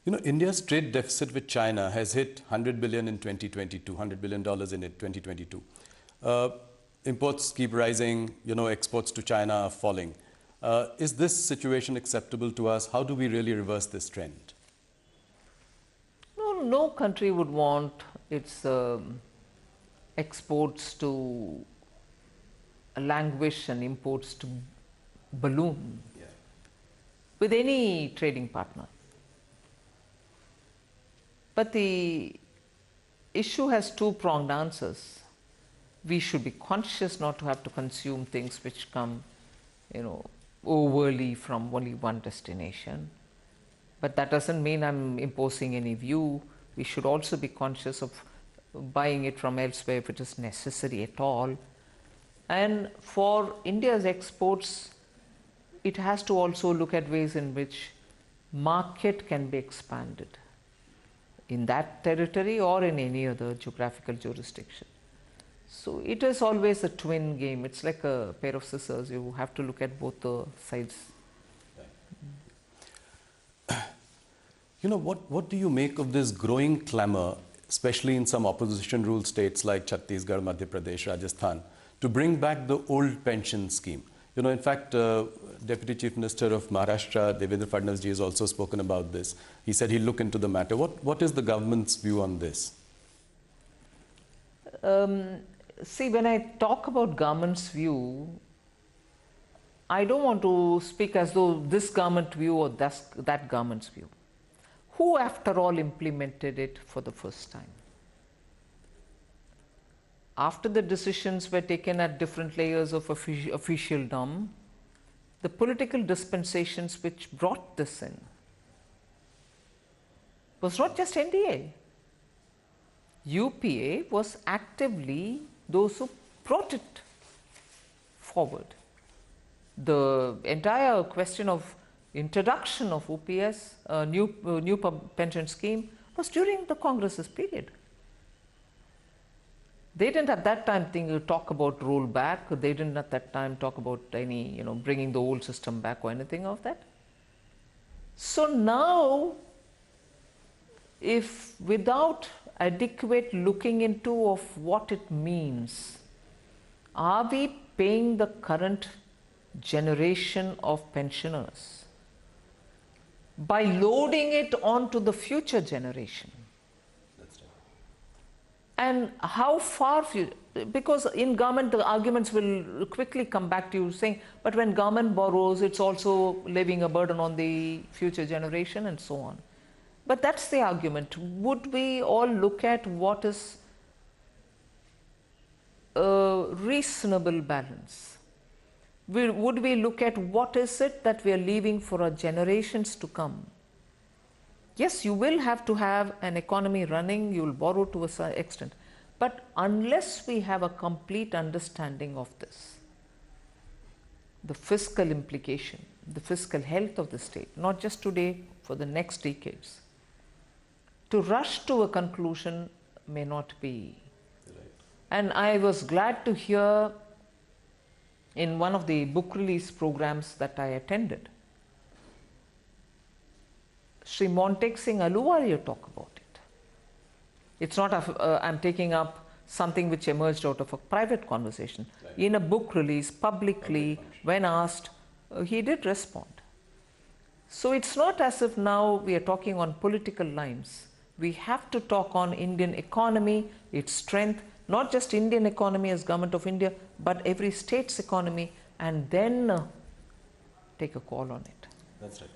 You know, India's trade deficit with China has hit 100 billion in 2022, $100 billion in 2022. Imports keep rising, you know, exports to China are falling. Is this situation acceptable to us? How do we really reverse this trend? No country would want its exports to languish and imports to balloon with any trading partner. But the issue has two-pronged answers. We should be conscious not to have to consume things which come, overly from only one destination. But that doesn't mean I'm imposing any view. We should also be conscious of buying it from elsewhere if it is necessary at all. And for India's exports, it has to also look at ways in which market can be expanded in that territory or in any other geographical jurisdiction. So it is always a twin game. It's like a pair of scissors. You have to look at both the sides. You know, what do you make of this growing clamor, especially in some opposition-ruled states like Chhattisgarh, Madhya Pradesh, Rajasthan, to bring back the old pension scheme? You know, in fact, Deputy Chief Minister of Maharashtra, Devendra Fadnavis ji, has also spoken about this. He said he'll look into the matter. What is the government's view on this? See, when I talk about government's view, I don't want to speak as though this government view or that government's view. Who, after all, implemented it for the first time? After the decisions were taken at different layers of officialdom, the political dispensations which brought this in was not just NDA. UPA was actively those who brought it forward. The entire question of introduction of OPS, new pension scheme, was during the Congress's period. They didn't at that time talk about rollback. They didn't at that time talk about any, bringing the old system back or anything of that. So now, if without adequate looking into of what it means, are we paying the current generation of pensioners by loading it onto the future generation? And how far, because in government the arguments will quickly come back to you saying, but when government borrows, it's also leaving a burden on the future generation and so on. But that's the argument. Would we all look at what is a reasonable balance? Would we look at what is it that we are leaving for our generations to come? Yes, you will have to have an economy running, you will borrow to a certain extent. But unless we have a complete understanding of this, the fiscal implication, the fiscal health of the state, not just today, for the next decades, to rush to a conclusion may not be. Right. And I was glad to hear in one of the book release programs that I attended, Sri Montek Singh Aluwalia talk about it. It's not I'm taking up something which emerged out of a private conversation. Right. In a book release, publicly, when asked, he did respond. So it's not as if now we are talking on political lines. We have to talk on Indian economy, its strength, not just Indian economy as Government of India, but every state's economy, and then take a call on it. That's right.